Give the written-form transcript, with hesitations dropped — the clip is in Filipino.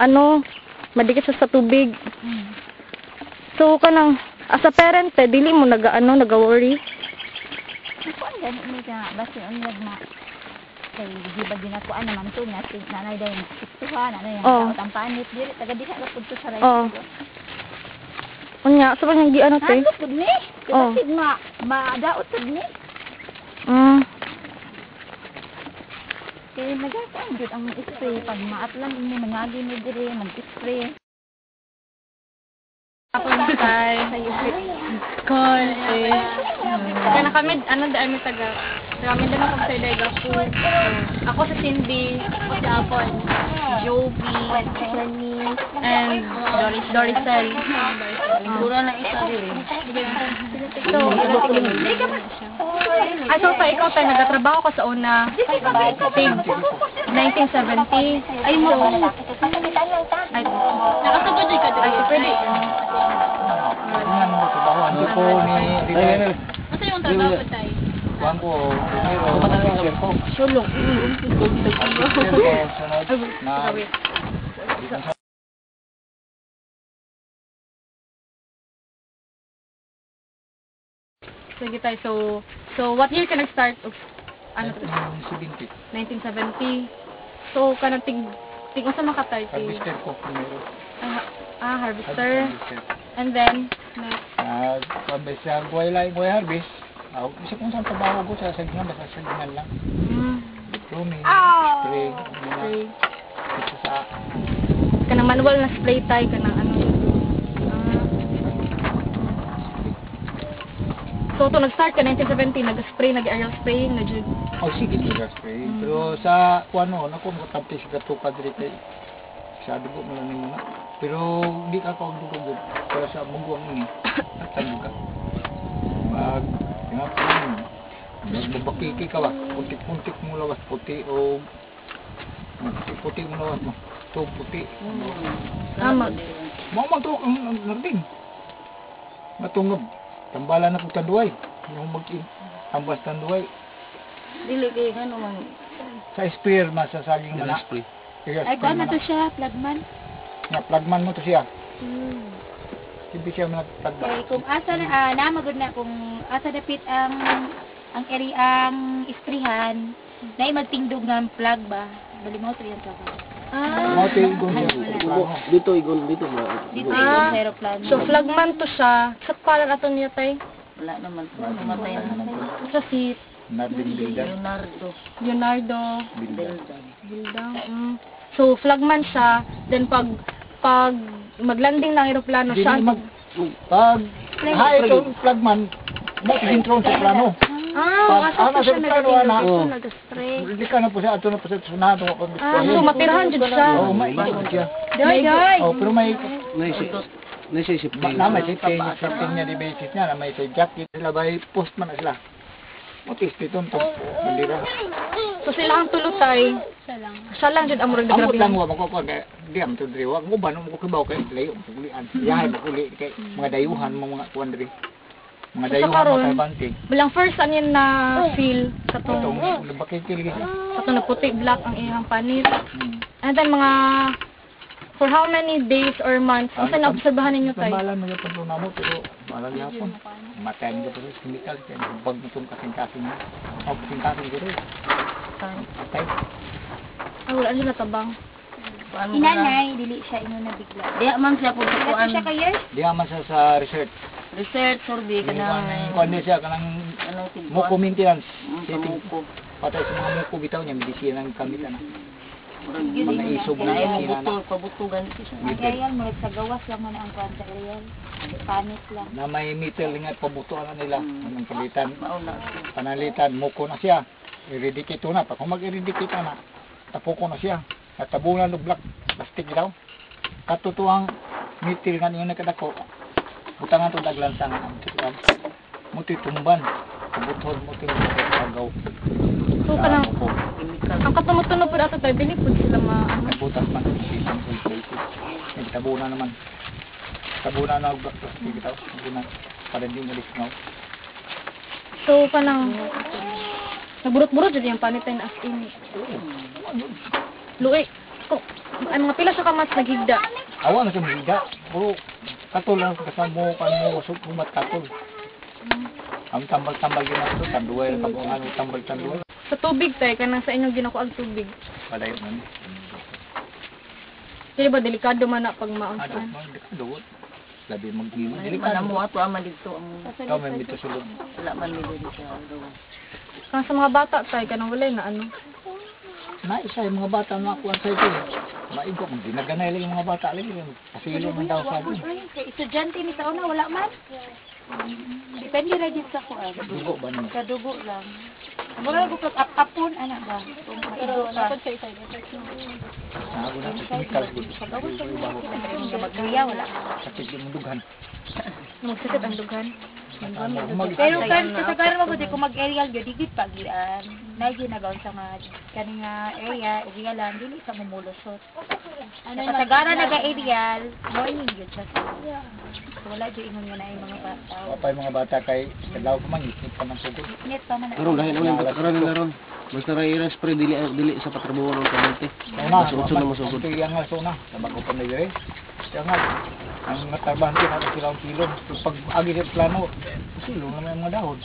ano, madikit siya sa tubig. So, kanang, as a parent, dili mo nag-worry. Kuan gani mi ka basta unyag na kay di ba ginakuan naman to nga nanay daw yung siktuhan nanay yung ang panit diri taga diha ra pud to sa rice. Unya, sa pang hindi ano te? Ano pud ni? Kasi madaot pud ni. Kaya nagakuan gud ang spray pag maatlan ni mangagi ni diri mag-spray. Ako tay. Call Kaya kami, daan mi taga. Kami din ako sa Daga po. Ako si Cindy, ako si Apple, Jovi, and Doricel. Pura na isa rin. So, ikaw tayo, nagatrabaho ka sa una, 1970. Ay, mo. Nakasabod ka doon. Ay, pwede. Hindi ko ni Rivera. Ano yung trabaho pa tayo? Kuhan ko, primero, ko. Sulong. Sige tayo. So what year ka nag-start? Ano to? 1970. So, ka tingin sa makatay? Harvester ko, primero. Harvester. And then, next. Pabes sa guay harvest. Isa kung saan trabaho ko sa sagingan, basta sagingan lang. Pruning, spray, isa sa... Kanang manual na spray tayo, kanang ano. So, ito nag-start ka 1970, nag-spray, nag-aerial spraying, nag-jud. Sige, nag-spray. Pero sa, naku, matapis ka to kadri kay sa dugo mo lang muna. Pero, di ka ako dugo. Pero sa mungguang ini, at taluga. Magbabakiki ka ba? Puntik-puntik mo lawas puti o puti mo lawas mo. Ito puti. Tama. Mato ang narding. Matungab. Tambalan na kong tanduay. Yung mag-tambas tanduay. Dili kay ano man. Sa spear masasaging na. Ay kuan na to siya, plugman. Nga plugman mo to siya. Hindi siya nagplugman. Kay kung asa na magud na kung asa dapit ang area ang isprihan, nay magtindog ng plug ba? Bali mo to yan sa ko. Dito igon dito ba? Dito yung aeroplano. So, flagman to siya. Sa pala na to niya tayo? Wala naman. Namatay na. Sa si Leonardo Bildang. So, flagman siya. Then, pag maglanding ng aeroplano siya. Pag itong flagman, mag-intron sa plano. Asa siya nag-spray. Hindi ka na po siya, ato na po siya sunado. So, mapirahan dyan siya. Oo, maikot siya. Doy! Pero may naisip may safety niya, di basic niya, may jacket sila, may postman na sila. Motis dito, bandira. So, sila ang tulutay. Siya lang dyan ang murag na Amot grabe. lang, wag ko kaya di am to diri, wag mo ba mo kibaw kay layo, puglian. Yahay uli kay mga dayuhan mga kuandri. Mga So, dayuhan karon, mga banting. Bilang first anin na feel katong Itong lubakikil siya. katong na puti black ang iyang panit. And then mga for how many days or months ang na-obserbahan ninyo tayo? Tambalan mo yung na mo pero balang yapon. Matayin ko sa chemical kaya bag mo itong kasing-kasing mo. O kasing-kasing ko rin. Patay. Ay, wala siya natabang. Inanay, dili siya inyo na bigla. Diya man siya po Ano kuan. siya kaya? Di naman sa research. Research survey kanang Kuan siya kanang ano muko maintenance. muko. Patay sa mga muko bitaw niya medisina ng kamitan. Mga isog na Ay medisina na. pabutugan siya. Ang aerial mo sa gawas lang man ang kuan sa aerial. Panit lang. Na may meter nga pabutuan na nila. Anong palitan. Mauna. Panalitan, muko na siya. Iridikit na. Pag kung mag-iridikit na, tapuko na siya. At tabunan ng black plastic daw. Katutuang meter nga niyo nakadako. Butangan to daglansangan ang tutuan. Muti tumban. Pabutuan muti pagaw. So, kanang, ang katumutunog po ato tayo, dili po sila Butas man ang sisang sulfate. May tabunan naman. Tabunan na black plastic daw. Tabunan. Para hindi malis na. So, kanang, nagburot-burot dyan yung panitain as in. Luwi. Ang mga pila sa kamas nagigda. Awa na sa mga puro katol lang kasama mo usok umat katol. Ang tambal-tambal yun ako, tanduay, pag-ungan mo tambal-tanduay. Sa tubig tay kanang sa inyong ginako ang tubig. Padayon man. Kaya ba delikado man na pag Ano, maunsan. doon. Labi mag-iwan. Dili man amo ato ang malito ang Ikaw may bito sulod. wala man mi dili sa gawa. Kang sa mga bata tay kanang walay na ano. Naisa yung mga bata na kuwan sa ito. Maigo, kung ginaganay lang yung mga bata lagi. Pasilo man daw sa akin. Kay estudyante ni sa una wala man. Depende ra gid sa kuan. Dugo ba niya? Sa dugo lang. Mura ko kag apon ana ba. Kung maigo ka. Nago na sa chemical good. Magkaya wala. Sakit yung dughan. Magsakit ang dughan. Pero kan kasagaran mo gud kung mag-aerial gyud digit pagian. Nagyo na gawon sa mga kani nga area lang dili sa mumulusot. Ano kasagaran naga-aerial morning gyud sa. Wala gyud ingon nga naay mga bata. Wapay mga bata kay kalaw ko man isip pa ng sugod. Net pa man. Karon dahil ang patakaran nila ron. Basta ra ira spray dili sa patrabaho ng kamante. Una, Masugod na masugod. ito yung nga suna. Sabag ko pa na yun. Kaya nga, ang natrabahan ko natin silang kilo. Pag agi sa plano, silo na may mga dahon.